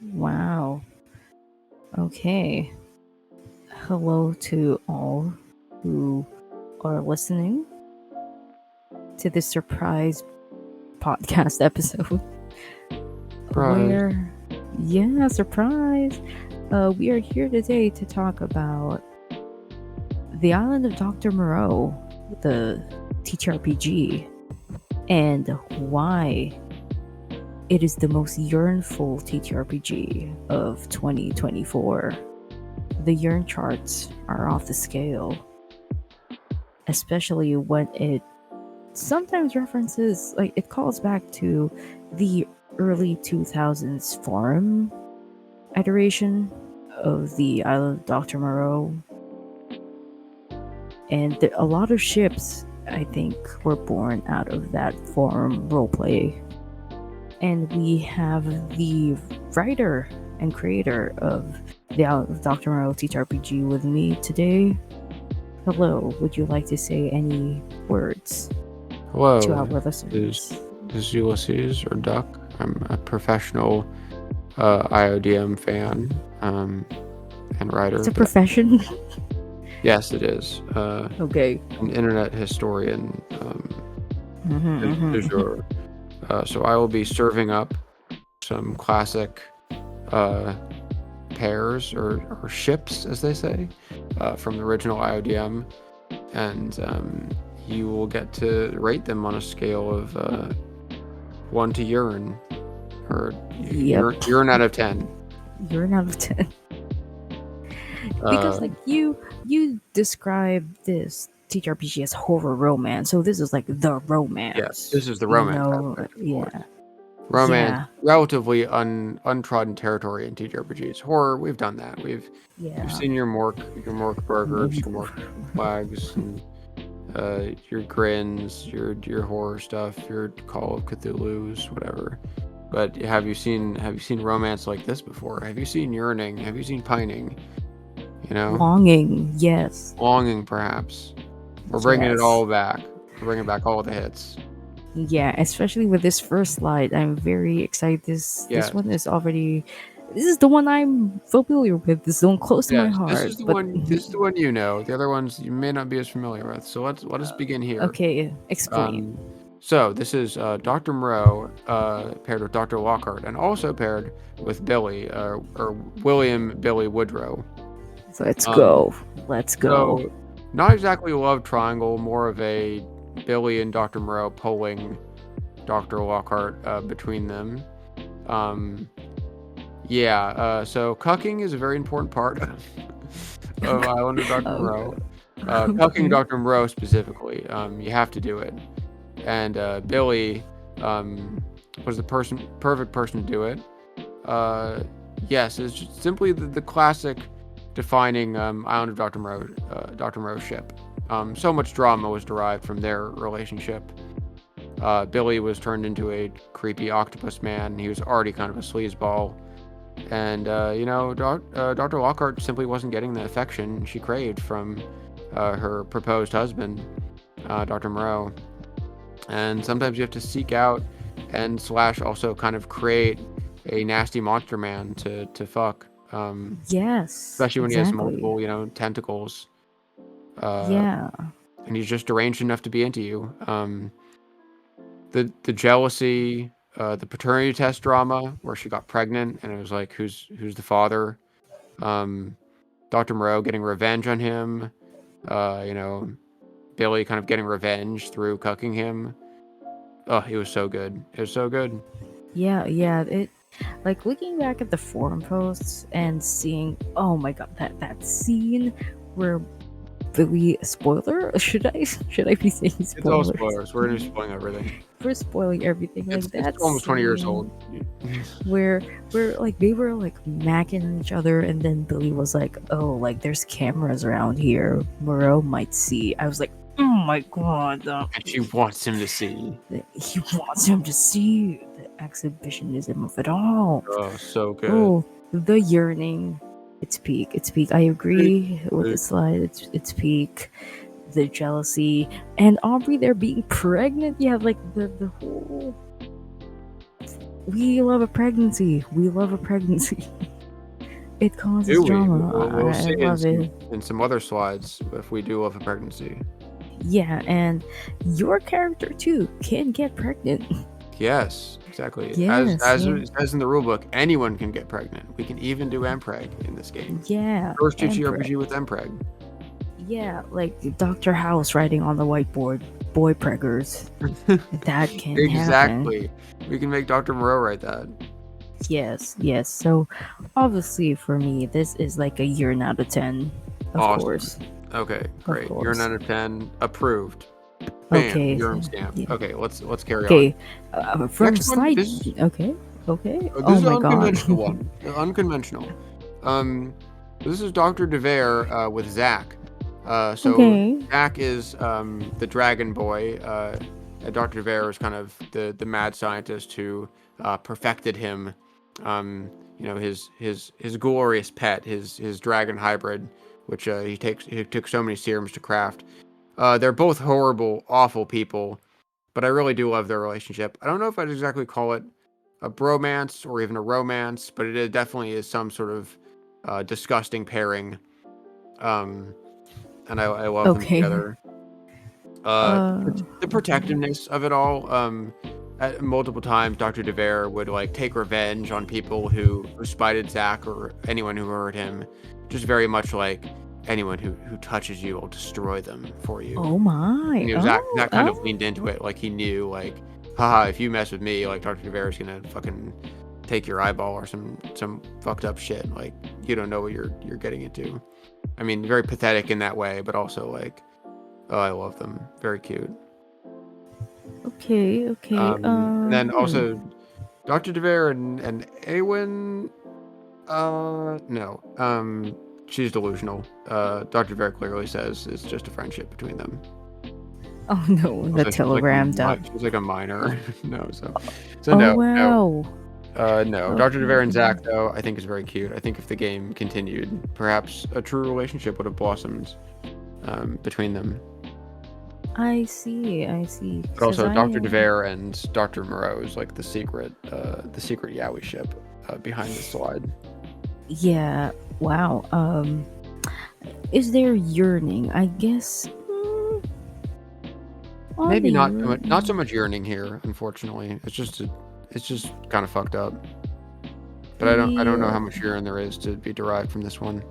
Wow. Okay. Hello to all who are listening to this surprise podcast episode. Surprise. Surprise. We are here today to talk about the island of Dr. Moreau, the TTRPG, and why it is the most yearnful TTRPG of 2024. The Yearn charts are off the scale, especially when it sometimes references, like, it calls back to the early 2000s forum iteration of the island of Dr. Moreau. And a lot of ships, I think, were born out of that forum roleplay. And we have the writer and creator of the Island of Dr. Moreau TTRPG with me today. Hello, would you like to say any words Hello. to our listeners? This is Ulysses, or Duck. I'm a professional IoDM fan and writer. It's a profession? Yes, it is. Okay. An internet historian. Mm-hmm. So I will be serving up some classic pairs or ships, as they say, from the original IoDM, and you will get to rate them on a scale of 1 to Yearn, or Yearn out of 10. Yearn out of 10. Because you describe this TTRPG as horror romance, so this is like the romance. Yes, this is the romance. Romance, relatively untrodden territory in TTRPGs. Horror, we've done that. We've seen your Mork burgers, your Mork flags, and your grins, your horror stuff, your Call of Cthulhu's, whatever. But have you seen romance like this before? Have you seen yearning? Have you seen pining? Longing, yes. Longing, perhaps. We're bringing it all back. We're bringing back all the hits. Yeah, especially with this first slide, I'm very excited. This one is already. This is the one I'm familiar with. This is the one close to my heart. This is the one. This is the one you know. The other ones you may not be as familiar with. So let us begin here. Okay, explain. So this is Dr. Moreau paired with Dr. Lockhart, and also paired with Billy or William Billy Woodrow. So let's go. So, not exactly a love triangle, more of a Billy and Dr. Moreau pulling Dr. Lockhart between them. So cucking is a very important part of Island of Dr. Moreau. Cucking Dr. Moreau specifically, you have to do it. And Billy was the perfect person to do it. Yes, it's just simply the classic defining Island of Dr. Moreau ship. So much drama was derived from their relationship. Billy was turned into a creepy octopus man. He was already kind of a sleazeball. And, Dr. Lockhart simply wasn't getting the affection she craved from her proposed husband, Dr. Moreau. And sometimes you have to seek out and / also kind of create a nasty monster man to fuck. Yes. Especially when he has multiple, tentacles. And he's just deranged enough to be into you. The jealousy, the paternity test drama where she got pregnant and it was like, who's the father? Dr. Moreau getting revenge on him. Billy kind of getting revenge through cucking him. Oh, it was so good. It was so good. Yeah. It, like, looking back at the forum posts and seeing, oh my god, that scene where Billy, spoiler? Should I be saying spoilers? It's all spoilers. We're just spoiling everything. We're spoiling everything. It's almost 20 years old. Where like they were like macking each other, and then Billy was like, "Oh, like there's cameras around here. Moreau might see." I was like, "Oh my god!" And she wants him to see. He wants him to see the exhibitionism of it all. Oh, so good. Oh, the yearning. It's peak. I agree with the slide. It's peak. The jealousy, and Aubrey there being pregnant. You have like the whole We love a pregnancy. We love a pregnancy. It causes Do we? drama. We'll I see love it. in some other slides if we do love a pregnancy. Yeah, and your character too can get pregnant. Yes, exactly. Yes, As yeah. it says in the rulebook, anyone can get pregnant. We can even do MPreg in this game. Yeah. First and TTRPG with MPreg. Yeah, like Dr. House writing on the whiteboard, boy preggers. That can happen. Exactly. We can make Dr. Moreau write that. Yes. So obviously for me, this is like a Yearn out of 10, of Awesome. course. Okay, great. course. Yearn out of 10, approved. Bam, Okay. Yearn stamp. Yeah. Okay, let's carry on. Okay, from Next one, slide. this- Okay. This Oh is my an god. unconventional one. Unconventional. This is Dr. DeVere with Zach. So Okay. Zach is the dragon boy. And Dr. DeVere is kind of the mad scientist who perfected him. His glorious pet, his dragon hybrid, which he took so many serums to craft. They're both horrible, awful people, but I really do love their relationship. I don't know if I'd exactly call it a bromance or even a romance, but it definitely is some sort of disgusting pairing. And I love them together. The protectiveness of it all. At multiple times, Dr. DeVere would like take revenge on people who spited Zach or anyone who hurt him. Just very much like anyone who touches you will destroy them for you. Oh my. And Zach kind of leaned into it, like he knew, like, haha, if you mess with me, like Dr. DeVere is gonna fucking take your eyeball or some fucked up shit. Like you don't know what you're getting into. I mean, very pathetic in that way, but also like, oh, I love them. Very cute. Okay. And then also, Dr. DeVere and Awen. No. She's delusional. Dr. DeVere clearly says it's just a friendship between them. Oh no, the telegram doc. She's like a minor. No. Wow. No. Dr. DeVere and Zach, though, I think is very cute. I think if the game continued, perhaps a true relationship would have blossomed between them. I see. But also, Dr. DeVere and Dr. Moreau is like the secret Yowie ship behind this slide. Yeah. Wow. Is there yearning? I guess. Maybe not so much yearning here, unfortunately. It's just kind of fucked up. But I don't know how much yearn there is to be derived from this one.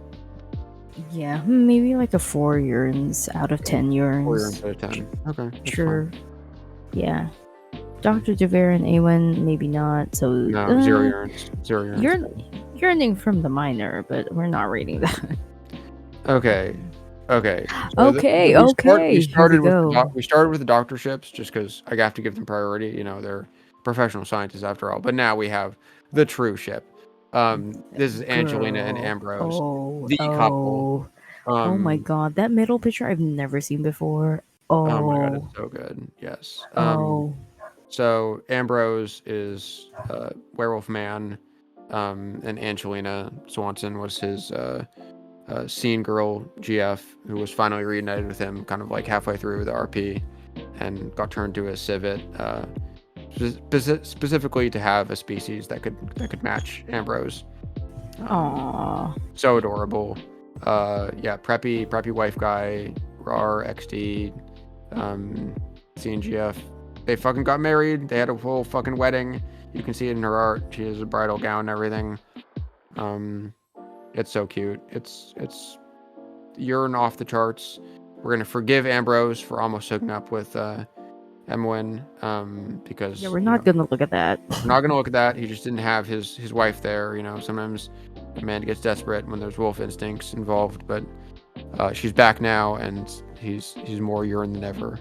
Yeah, maybe like a 4 yearns out of 10 yearns. 4 yearns out of 10. Okay. Sure. Yeah. Dr. DeVere and Awen, maybe not. So no, 0 yearns. 0 yearns. Yearning from the minor, but we're not reading that. Okay. So we started with the doctorships just because I have to give them priority. You know, they're professional scientists after all. But now we have the true ship. This is Angelina and Ambrose, the couple. Oh my god, that middle picture I've never seen before. Oh my god, it's so good. Yes. So Ambrose is werewolf man, and Angelina Swanson was his scene girl GF who was finally reunited with him, kind of like halfway through the RP, and got turned to a civet. Specifically to have a species that could match Ambrose. Aww. So adorable. Preppy wife guy, RAR, XD, CNGF. They fucking got married. They had a whole fucking wedding. You can see it in her art. She has a bridal gown and everything. It's so cute. It's Yearn off the charts. We're gonna forgive Ambrose for almost hooking up with Emerin, because we're not gonna look at that. We're not gonna look at that. He just didn't have his wife there. You know, sometimes a man gets desperate when there's wolf instincts involved. But she's back now, and he's more Yearn than ever.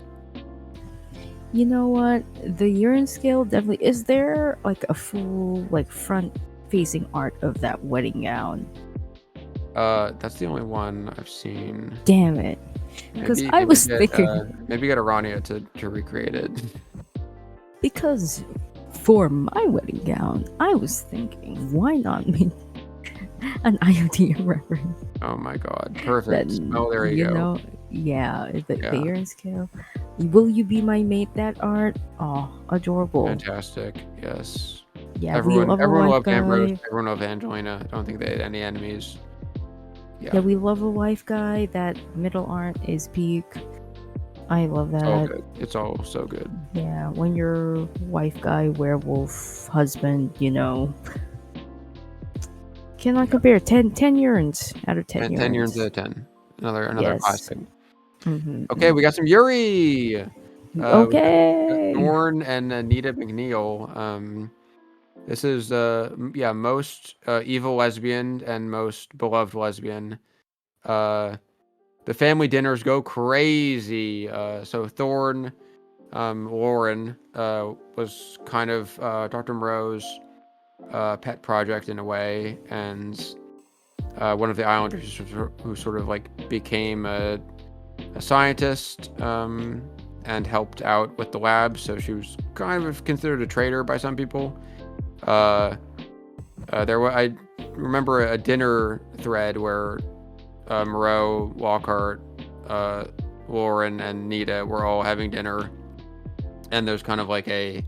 You know what? The Yearn scale definitely is there. Like a full front-facing art of that wedding gown. That's the only one I've seen. Damn it. Because I was thinking... maybe get Arania to recreate it. Because for my wedding gown, I was thinking, why not make an IoDM reference? Oh my god. Perfect. There you go. Know, the Yearn scale. Will you be my mate, that art? Oh, adorable. Fantastic. Yes. Yeah, we love a wife loved Ambrose. guy. Everyone loved Angelina. I don't think they had any enemies. Yeah, we love a wife guy. That middle art is peak. I love that. All good. It's all so good. Yeah, when your wife guy, werewolf, husband, cannot compare. 10 yearns out of 10 yearns. 10 yearns out of 10. Another classic. Okay, we got some Yuri. Okay. Thorne and Nita McNeil. This is most evil lesbian and most beloved lesbian. The family dinners go crazy. So Thorne, Lauren, was kind of Dr. Moreau's pet project in a way, and one of the Islanders who sort of like became a scientist and helped out with the lab. So she was kind of considered a traitor by some people. I remember a dinner thread where Moreau, Lockhart, Lauren, and Nita were all having dinner, and there's kind of like a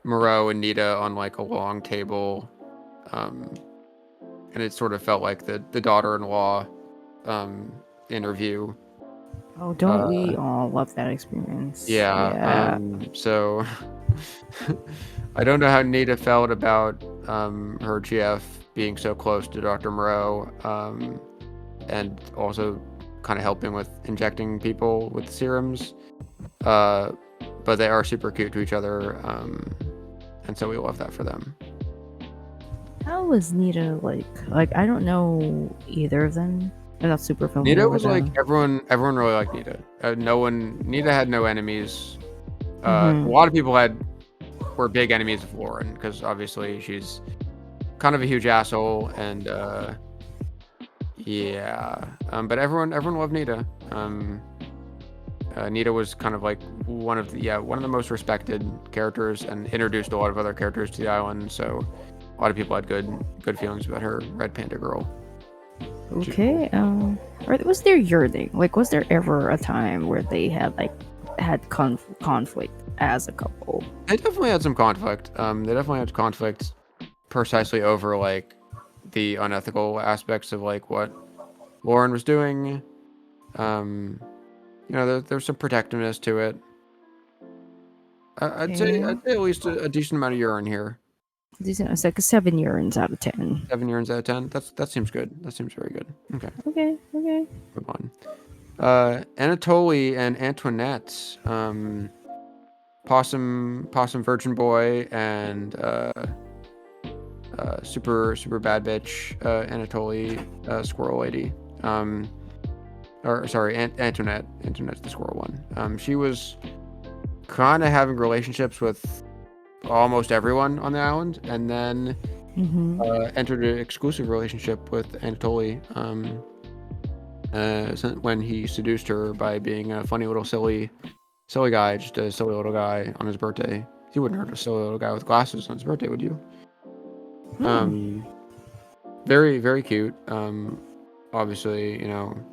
Moreau and Nita on like a long table, and it sort of felt like the daughter-in-law interview. Oh, don't we all love that experience? Yeah. So I don't know how Nita felt about her GF being so close to Dr. Moreau, and also kind of helping with injecting people with serums. But they are super cute to each other, and so we love that for them. How was Nita like? I don't know either of them. I'm not super familiar. Nita was with like them. everyone really liked Nita. Nita had no enemies. A lot of people were big enemies of Lauren because obviously she's kind of a huge asshole, and but everyone loved Nita. Nita was kind of like one of the most respected characters and introduced a lot of other characters to the island. So a lot of people had good feelings about her, Red Panda Girl. Okay. Was there yearning? Like, was there ever a time where they had conflict as a couple? They definitely had some conflict. They definitely had conflict precisely over like the unethical aspects of like what Lauren was doing. There's some protectiveness to it. I'd say at least a decent amount of urine here. It's like 7 yearns out of 10. 7 yearns out of 10. That seems good. That seems very good. Okay. Move on. Anatoli and Antonette. Possum Virgin Boy and super bad bitch Anatoli, Squirrel Lady. Antonette. Antonette's the squirrel one. She was kind of having relationships with almost everyone on the island, and then entered an exclusive relationship with Anatoli when he seduced her by being a funny little silly guy, just a silly little guy on his birthday. You wouldn't hurt a silly little guy with glasses on his birthday, would you? Very, very cute. Obviously, I'm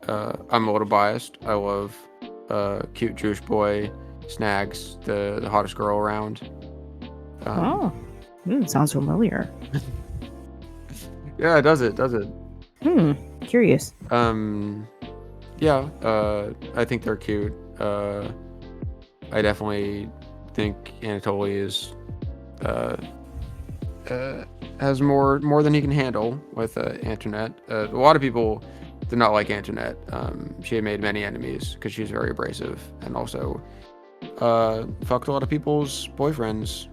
a little biased. I love cute Jewish boy Snags, the hottest girl around. Sounds familiar. Yeah, does it? Curious. I think they're cute. I definitely think Anatoly is has more than he can handle with Antoinette. A lot of people did not like Antoinette. She had made many enemies because she's very abrasive and also fucked a lot of people's boyfriends.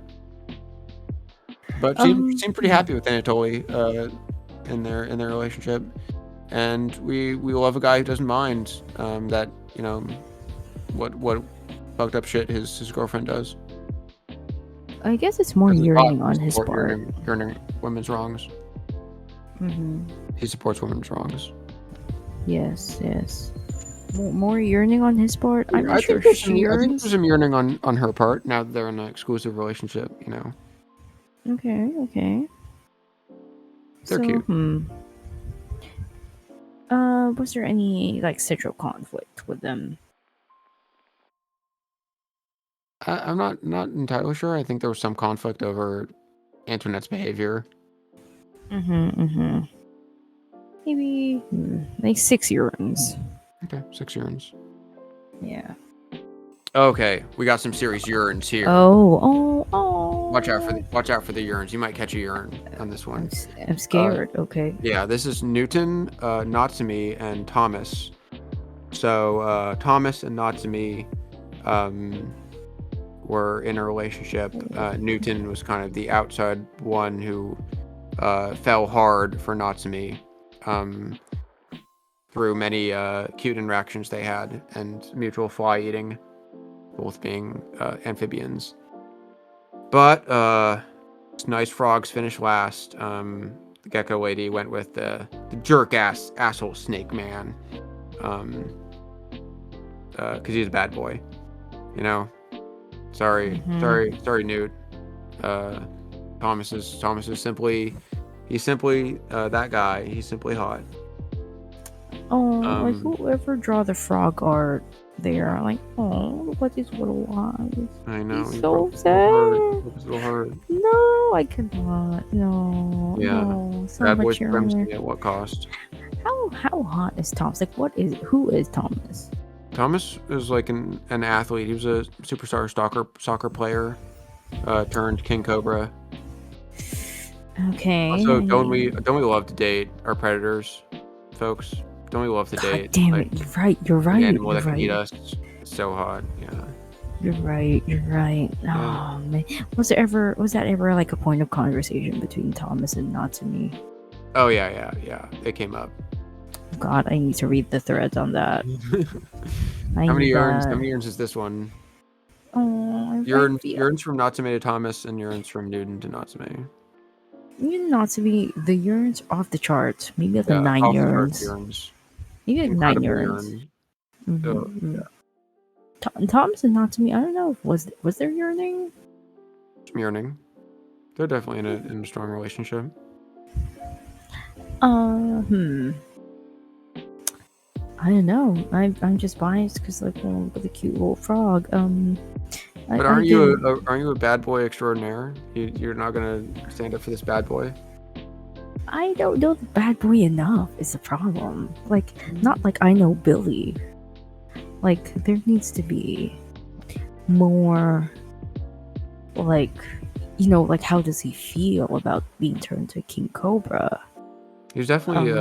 But she seemed pretty happy with Anatoly in their relationship, and we love a guy who doesn't mind that what fucked up shit his girlfriend does. I guess it's more yearning on his part. Yearning women's wrongs. He supports women's wrongs. Yes. More yearning on his part. I'm not sure she yearns. I think there's some yearning on her part now that they're in an exclusive relationship. Okay. They're cute. Was there any sexual conflict with them? I'm not entirely sure. I think there was some conflict over Antoinette's behavior. Maybe like 6 Yearns. Okay, 6 Yearns. Yeah. Okay, we got some serious Yearns here. Oh. Watch out for the Yearns. You might catch a Yearn on this one. I'm scared. Okay. Yeah, this is Newton, Natsumi, and Thomas. So Thomas and Natsumi were in a relationship. Newton was kind of the outside one who fell hard for Natsumi through many cute interactions they had and mutual fly eating, both being amphibians. But nice frogs finished last. The gecko lady went with the jerk asshole snake man, because he's a bad boy, you know. Sorry, Newt. Thomas is simply that guy. He's simply hot. Like whoever draw the frog art there, like, what is little eyes? I know. He's so sad. It's a little hard. No, I cannot. No. Yeah. No, so Bad boy much supremacy at what cost? How hot is Thomas? Like, who is Thomas? Thomas is like an athlete. He was a superstar soccer player, turned King Cobra. Okay. Also, don't we love to date our predators, folks? Don't we love to date? Damn it! You're right. The animal that can eat us. It's so hot. Yeah. You're right. Yeah. Oh man, was that ever like a point of conversation between Thomas and Natsumi? Oh yeah. It came up. God, I need to read the threads on that. How many Yearns is this one? Yearns from Natsume to Thomas, and Yearns from Newton to Natsume. Natsumi, the Yearns off the charts. Maybe like 9 Yearns. Maybe like 9 Yearns. Thomas and Natsumi, I don't know. Was there yearning? Yearning. They're definitely in a strong relationship. I don't know. I'm just biased because like with a cute little frog. But aren't you a bad boy extraordinaire? You're not gonna stand up for this bad boy? I don't know the bad boy enough is the problem. Like, not like I know Billy. Like, there needs to be more, like, like how does he feel about being turned to King Cobra? He was definitely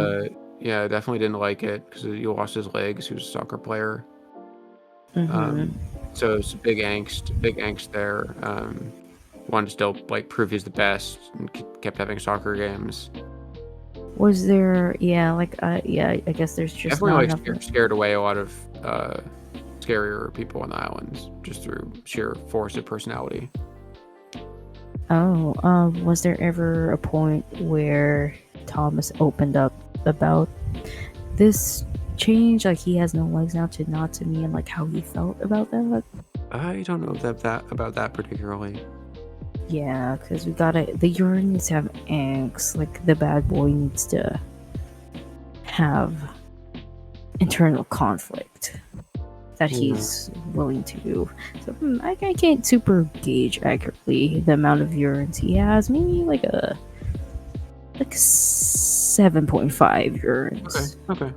definitely didn't like it because he lost his legs. He was a soccer player. So it's big angst there. Wanted to still like prove he's the best and kept having soccer games. Was there I guess there's just definitely not like scared away a lot of scarier people on the islands just through sheer force of personality. Was there ever a point where Thomas opened up about this change, like he has no legs now, to Natsumi, and like how he felt about that? I don't know about that particularly. Yeah, because the Yearn needs to have angst. Like the bad boy needs to have internal conflict that he's willing to do. So I can't super gauge accurately the amount of Yearns he has. Maybe like 7.5 Yearns. Okay.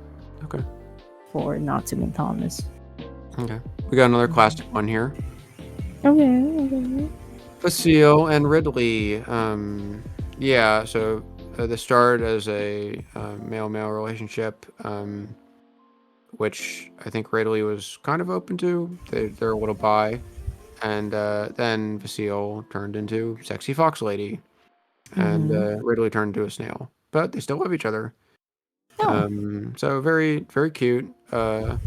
For Natsumi and Thomas. Okay. We got another classic one here. Okay. Facile and Ridley. So they started as a male-male relationship, which I think Ridley was kind of open to. They're a little bi. And then Facile turned into sexy fox lady. And Ridley turned into a snail. But they still love each other. So very, very cute. I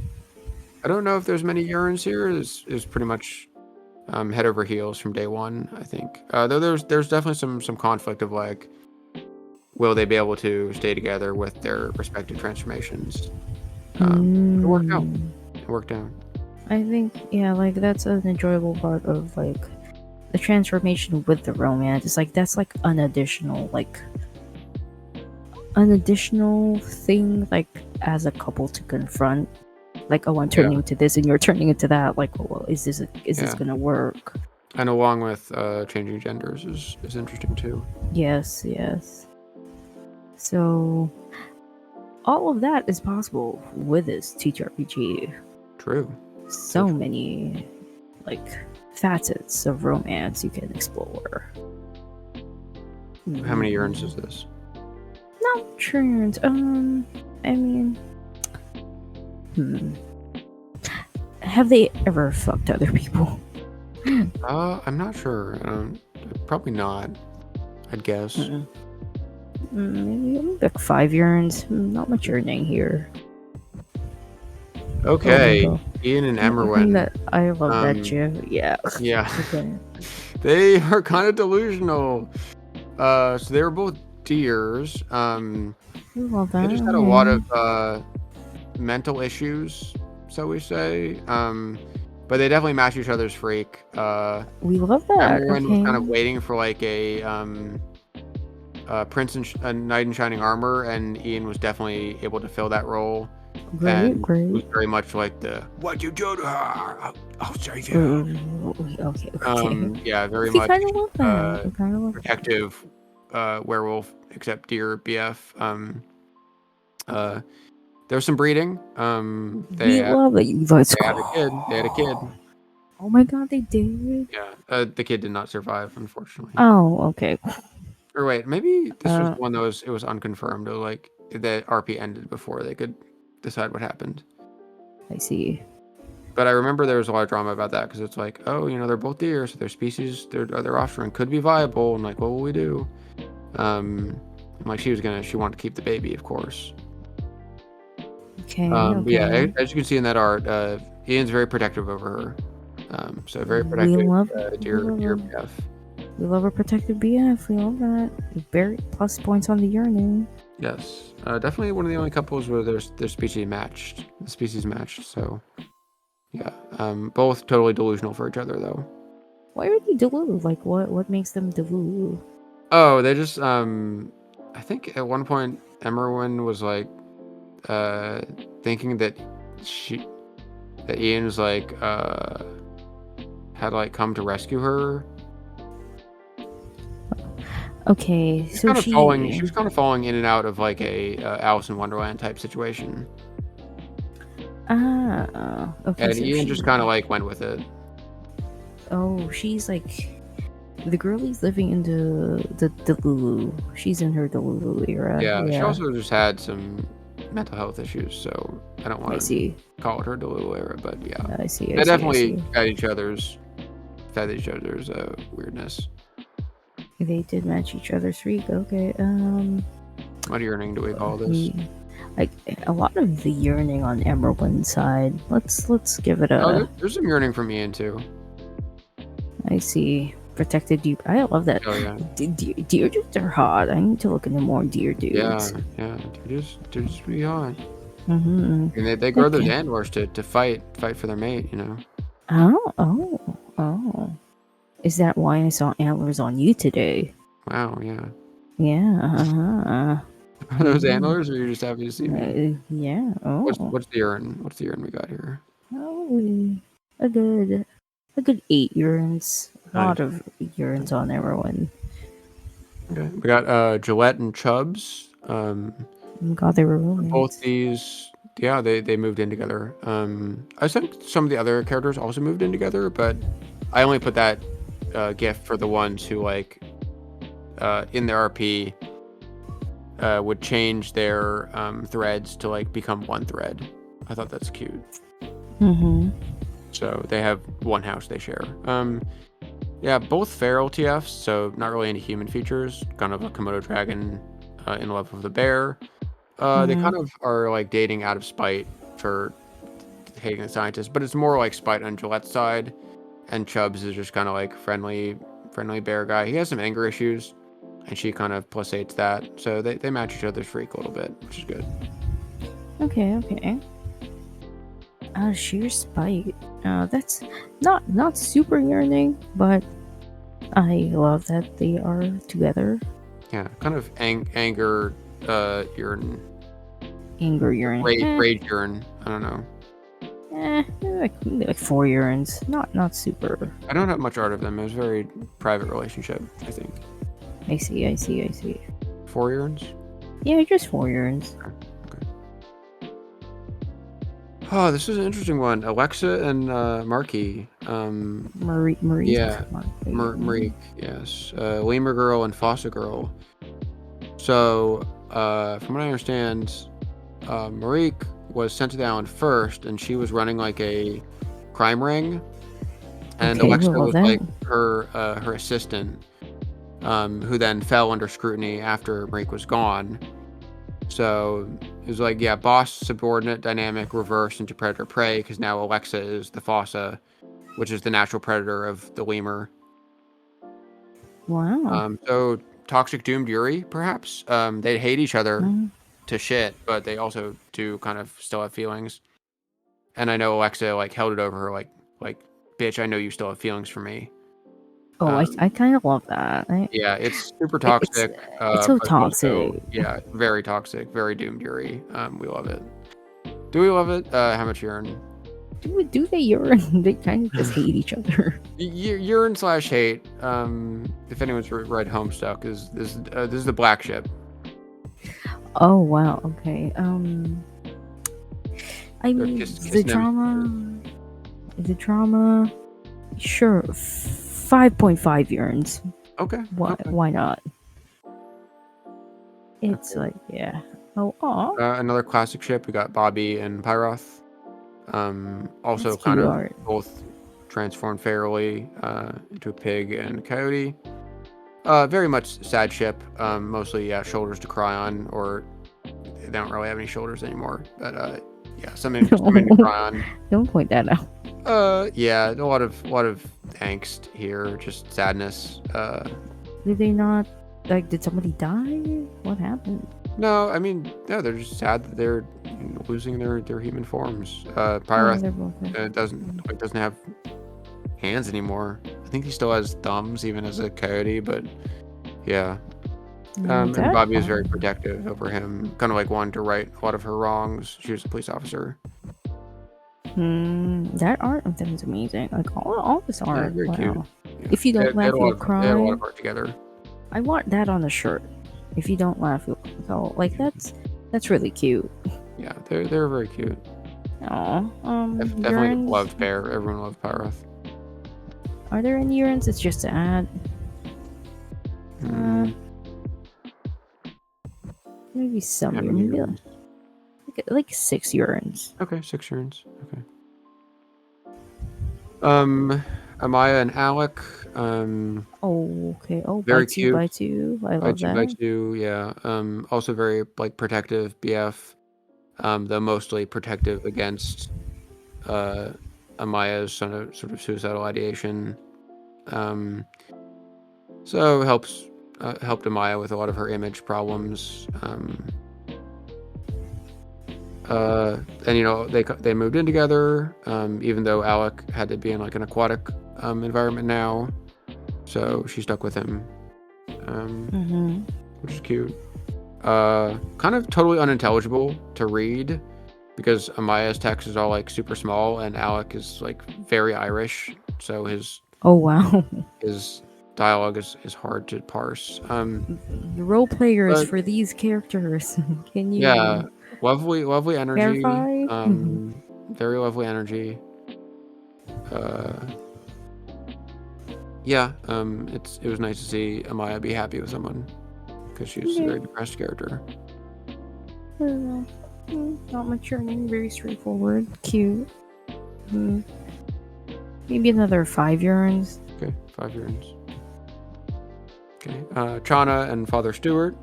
don't know if there's many Yearns here. It's pretty much head over heels from day one, I think. Though there's definitely some conflict of like, will they be able to stay together with their respective transformations? It worked out. I think like that's an enjoyable part of like the transformation with the romance. It's like that's like an additional thing, like as a couple to confront, like, I'm turning into this and you're turning into that, like, well, is this gonna work? And along with changing genders is interesting too. Yes, yes. So all of that is possible with this TTRPG. True. So many like facets of romance you can explore. How many Yearns is this? Not turns. I mean, have they ever fucked other people? I'm not sure. Probably not. I'd guess. Maybe like 5 Yearns. Not much yearning here. Okay, Oh, Ian and Emerin. I love that gif. Yeah. Yeah. Okay. They are kind of delusional. So they were both deers. Love that. They just had a lot of mental issues, so we say. But they definitely match each other's freak. We love that. Emerin was kind of waiting for like a prince in a knight in shining armor, and Ian was definitely able to fill that role. Great. It was very much like the "What'd you do to her? I'll save you." Okay. Yeah, very We much kind of love that. We kind of love protective werewolf, except deer BF. There was some breeding. We love it. Let's They had a kid. They had a kid. Oh my god, they did. Yeah, the kid did not survive, unfortunately. Oh, okay. Or wait, maybe this was one that was unconfirmed. Or like the RP ended before they could decide what happened. I see. But I remember there was a lot of drama about that because it's like, oh, they're both deer, so their species, their offspring could be viable, and like, what will we do? Like she wanted to keep the baby, of course. Okay. Yeah, as you can see in that art, Ian's very protective over her. So very protective. We love deer BF. We love a protective BF. We love that. Very plus points on the yearning. Yes, definitely one of the only couples where their species matched. The species matched. So, yeah, both totally delusional for each other though. Why are they delulu? Like, what makes them delulu? Oh, they just I think at one point Emerin was like thinking that Ian was like had like come to rescue her. Okay, so she was kind of falling in and out of like a Alice in Wonderland type situation. Okay. And so Ian just kind of like went with it. Oh, she's like the girlie's living in the Delulu. She's in her Delulu era. Yeah, she also just had some mental health issues, so I don't want to call it her Delulu era, but yeah. I see. They definitely fed each other's weirdness. They did match each other's freak. Okay. What yearning do we call this? Like a lot of the yearning on Emerald's side. Let's give it a. Oh, there's some yearning from Ian too. I see. Protected deep. I love that. Oh yeah. Deer dudes are hot. I need to look into more deer dudes. Yeah. They're just pretty hot. Mm-hmm. And they grow those antlers to fight for their mate. Oh. Is that why I saw antlers on you today? Wow. Yeah. Yeah. Are those antlers, or you just happy to see me? Yeah. Oh. What's the Yearn? What's the Yearn we got here? Oh, a good 8 Yearns. A lot of Yearns on everyone. Okay. We got Gillette and Chubs. God, they were roommates. Both these, yeah, they moved in together. I think some of the other characters also moved in together, but I only put that gift for the ones who like in the RP would change their threads to like become one thread. I thought that's cute. Mm-hmm. So they have one house they share. Yeah, both feral TFs, so not really any human features. Kind of a Komodo dragon in love with the bear. They kind of are like dating out of spite for hating the scientists, but it's more like spite on Gillette's side. And Chubs is just kind of like friendly bear guy. He has some anger issues, and she kind of plusates that. So they match each other's freak a little bit, which is good. Okay. Sheer spite. That's not super yearning, but I love that they are together. Yeah, kind of anger Yearn. Anger Yearn. Rage Yearn. I don't know. Like 4 Yearns. Not super. I don't have much art of them. It was a very private relationship, I think. I see. 4 Yearns? Yeah, just 4 Yearns. Okay. Oh, this is an interesting one. Alexa and Marky. Marie. Yeah, Marie. Yes. Lemur Girl and Fossa Girl. So, from what I understand, Marique was sent to the island first, and she was running like a crime ring, and Alexa was like her assistant, who then fell under scrutiny after Marique was gone. So it was like, yeah, boss subordinate dynamic reversed into predator prey, because now Alexa is the Fossa, which is the natural predator of the lemur. Wow. So toxic doomed Yuri, perhaps. They hate each other to shit, but they also do kind of still have feelings. And I know Alexa like held it over her, like, bitch, I know you still have feelings for me. Oh, I kind of love that. Yeah, it's super toxic. It's so toxic. Also, yeah, very toxic, very doomed Yuri. We love it. Do we love it? How much Yearn? Do they Yearn? They kind of just hate each other. Yearn/hate. If anyone's read Homestuck, is this is the black ship. Oh wow. Okay. I mean, the drama. Sure, 5.5 Yearns. Okay. Why not? It's like, yeah. Another classic ship. We got Bobby and Pyroth. Also kind of art. Both transformed fairly into a pig and a coyote. Very much sad ship. Mostly, yeah, shoulders to cry on, or they don't really have any shoulders anymore. But yeah, something to cry on. Don't point that out. Yeah, a lot of angst here, just sadness. Did they not, like, did somebody die? What happened? No, I mean, no, they're just sad that they're losing their human forms. Pyroth doesn't have hands anymore. I think he still has thumbs, even as a coyote, but yeah. And Bobby was very protective over him, kind of like wanted to right a lot of her wrongs. She was a police officer. That art of them is amazing. Like all this art. Yeah, very cute. Yeah. If you don't laugh, you'll cry. They had a lot of art together. I want that on a shirt. If you don't laugh, you'll go. Like that's really cute. Yeah, they're very cute. Aww. Definitely loved pair. Everyone loved Pyroth. Are there any Yearns? It's just to add. Maybe some. Maybe like 6 Yearns. Okay, 6 Yearns. Okay. Amaya and Alec. Oh, okay. Oh, very by cute. By two. I love that. By two, yeah. Also very like protective BF. Though mostly protective against Amaya's sort of suicidal ideation. So helped Amaya with a lot of her image problems. And they moved in together, even though Alec had to be in like an aquatic environment now, so she stuck with him, which is cute. Kind of totally unintelligible to read because Amaya's text is all like super small and Alec is like very Irish, so his dialogue is hard to parse. The role players for these characters, can you? Yeah. Lovely energy. Verify? Very lovely energy. Yeah. It was nice to see Amaya be happy with someone because she's a very depressed character. Not much yearning. Very straightforward. Cute. Maybe another 5 Yearns. Okay, 5 Yearns. Okay. Chana and Father Stewart.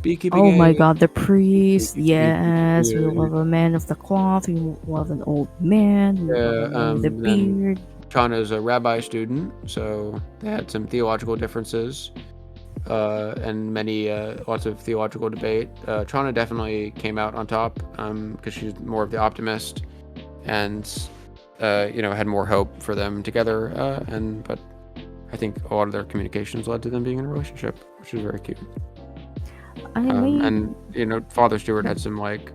Beekeeping. Oh my god, the priest. Yes, we love a man of the cloth. We love an old man. The beard. Chana is a rabbi student, so they had some theological differences, and lots of theological debate. Chana definitely came out on top because she's more of the optimist, and had more hope for them together. But I think a lot of their communications led to them being in a relationship, which is very cute. And Father Stewart had some like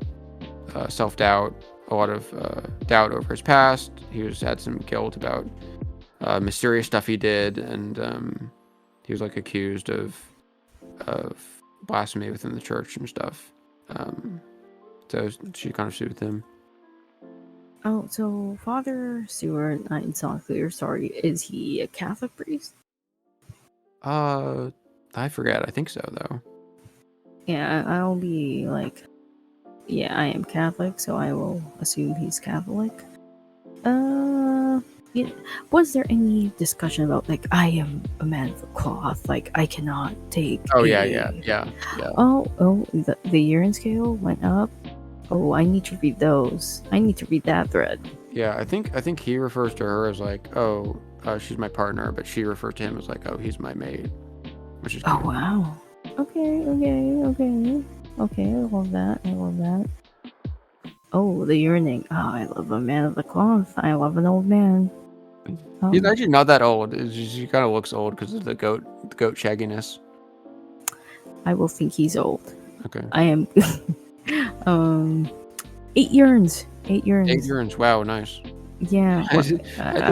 self-doubt a lot of doubt over his past. He had some guilt about mysterious stuff he did, and he was like accused of blasphemy within the church and stuff. So she kind of sued him. Oh, so Father Stewart, it's not clear, sorry, is he a Catholic priest? I forget. I think so, though. Yeah, I'll be like, yeah, I am Catholic, so I will assume he's Catholic. Yeah, was there any discussion about, like, I am a man of the cloth, like, I cannot take Oh, a... yeah. Oh, the Yearn scale went up? Oh, I need to read those. I need to read that thread. Yeah, I think he refers to her as like, oh, she's my partner, but she refers to him as like, oh, he's my mate, which is cute. Oh, wow. Okay, I love that. Oh, the yearning. Oh, I love a man of the cloth. I love an old man. Oh. He's actually not that old. It's just, he kind of looks old because of the goat shagginess. I will think he's old. Okay. I am. 8 yearns. 8 yearns. 8 yearns. Wow, nice. Yeah. I think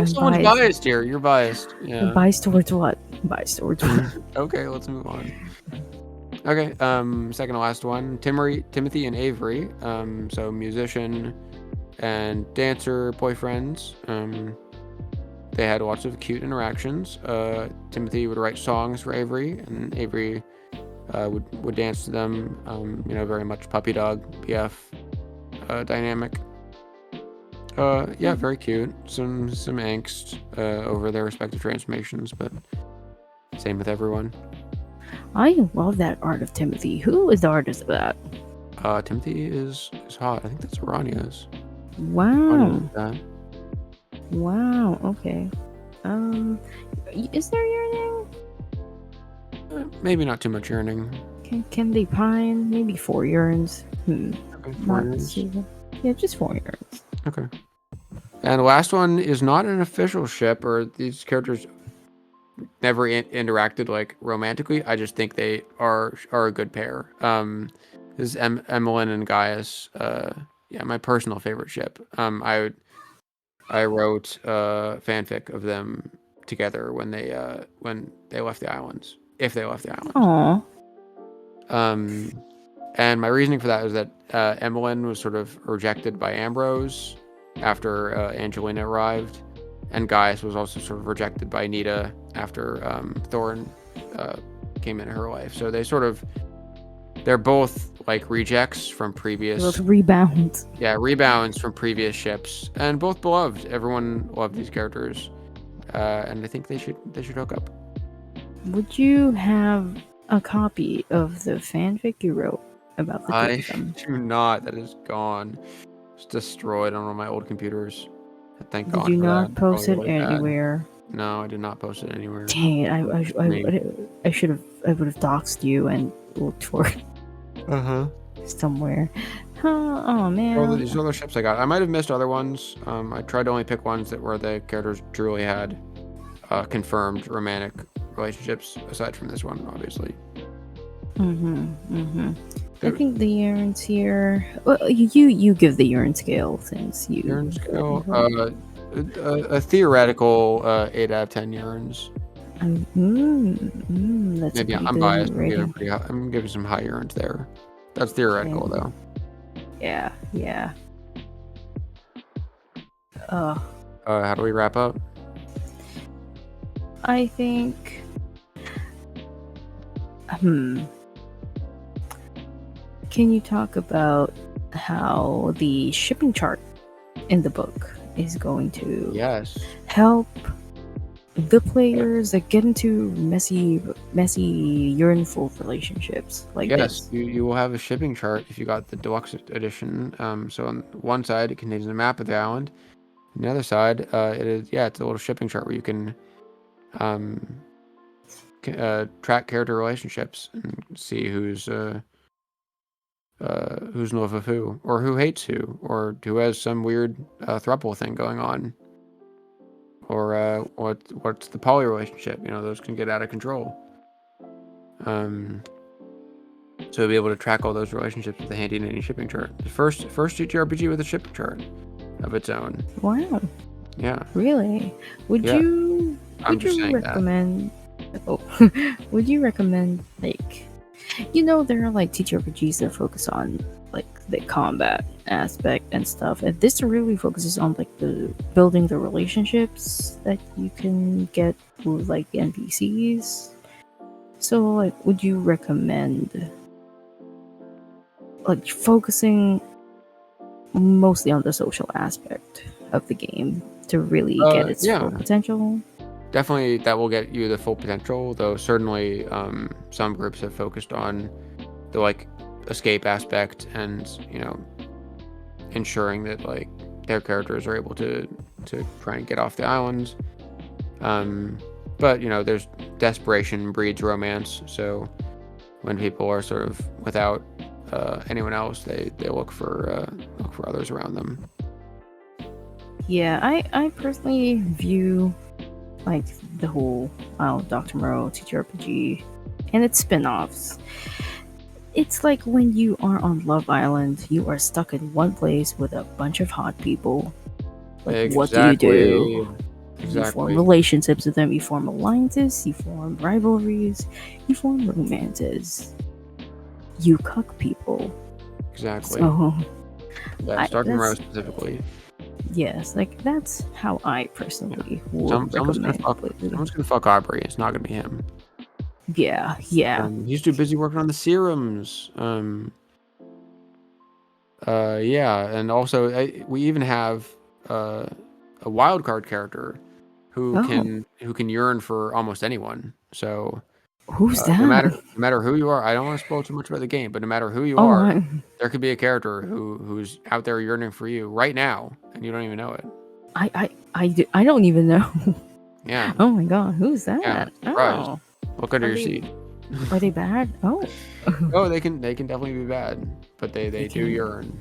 someone's biased here. You're biased. Yeah. Biased towards what? Biased towards what? Okay, let's move on. Okay, second to last one, Timothy and Avery. So musician and dancer boyfriends. They had lots of cute interactions. Timothy would write songs for Avery, and Avery would dance to them. Very much puppy dog PF dynamic. Yeah, very cute. Some angst over their respective transformations, but same with everyone. I love that art of Timothy. Who is the artist of that? Timothy is hot. I think that's Rania's. Wow. That. Wow. Okay. Is there yearning? Maybe not too much yearning. Can they pine? Maybe 4 yearns. Okay, 4 yearns. Yeah, just 4 yearns. Okay. And the last one is not an official ship, or these characters never interacted like romantically. I just think they are a good pair. This is Emerin and Gaia's. Yeah, my personal favorite ship. I wrote fanfic of them together when they left the islands. If they left the islands. Aww. And my reasoning for that was that Emerin was sort of rejected by Ambrose after Angelina arrived, and Gaius was also sort of rejected by Nita after Thorne came into her life. So they're both like rejects from previous. Both rebounds. Yeah, rebounds from previous ships, and both beloved. Everyone loved these characters, and I think they should hook up. Would you have a copy of the fanfic you wrote about the two of them? I do not. That is gone. It's destroyed on one of my old computers. Thank God. Did you for not that. post it Really anywhere? bad. No, I did not post it anywhere. Dang it! I would have doxed you and looked for it somewhere. Oh man. Well, these other ships I got. I might have missed other ones. I tried to only pick ones that where the characters truly had confirmed romantic relationships, aside from this one, obviously. I think the Yearns here. Well, you give the Yearn scale since you. Yearn scale. A theoretical 8 out of 10 Yearns. That's maybe I'm biased. I'm giving some high Yearns there. That's theoretical, though. Yeah. How do we wrap up? I think. Can you talk about how the shipping chart in the book is going to help the players that get into messy yearnful relationships like this? You will have a shipping chart if you got the deluxe edition. So on one side it contains a map of the island. On the other side, it's a little shipping chart where you can track character relationships and see who's in love with who, or who hates who, or who has some weird throuple thing going on, or what's the poly relationship. Those can get out of control. So you'll be able to track all those relationships with a handy dandy shipping chart. The first TTRPG with a shipping chart of its own. Wow. Yeah. Really? Would Yeah. you I'm just saying recommend would you recommend, like, there are like TTRPGs that focus on like the combat aspect and stuff, and this really focuses on like the building the relationships that you can get with like NPCs. So like, would you recommend like focusing mostly on the social aspect of the game to really get its full potential? Definitely, that will get you the full potential, though certainly some groups have focused on the like escape aspect and ensuring that like their characters are able to try and get off the islands. But there's desperation breeds romance, so when people are sort of without anyone else, they look for others around them. Yeah, I personally view like the whole Dr. Moreau TTRPG and its spin-offs. It's like when you are on Love Island, you are stuck in one place with a bunch of hot people. Like, exactly. What do you do? Exactly. You form relationships with them, you form alliances, you form rivalries, you form romances. You cuck people. Exactly. So, Dr. Moreau specifically. Yes, like that's how I personally would recommend. Someone's gonna fuck Avery. It's not gonna be him. Yeah. He's too busy working on the serums. Yeah, and also we even have a wild card character who can yearn for almost anyone. So who's that? No matter who you are, I don't want to spoil too much about the game, but no matter who you are, there could be a character who's out there yearning for you right now, and you don't even know it. I don't even know. Yeah. Oh my god, who's that? Yeah, surprised. Look under your seat. Are they bad? Oh. Oh, they can definitely be bad, but they do yearn.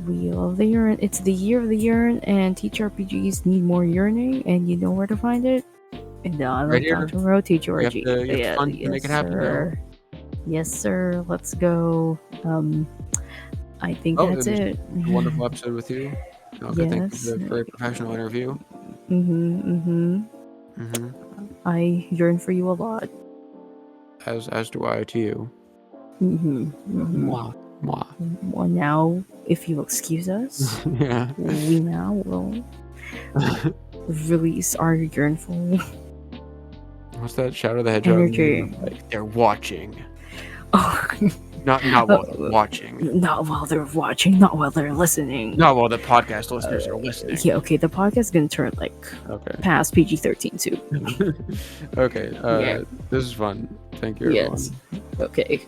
We love the Yearn. It's the year of the Yearn, and TTRPGs need more yearning, and you know where to find it? In the Island Dr. Moreau TTRPG. You have to make it happen. Sir. Yes, sir. Let's go. I think that's it. A wonderful episode with you. Thank you for the very professional interview. I yearn for you a lot. As do I to you. Mwah. Well, now, if you excuse us, we now will release our yearnful. What's that? Shadow the Hedgehog. Energy. Like, they're watching. Oh. Not while they're watching. Not while they're watching. Not while they're listening. Not while the podcast listeners are listening. Yeah, okay. The podcast is gonna turn past PG-13 too. Okay. This is fun. Thank you, everyone. Yes. Okay.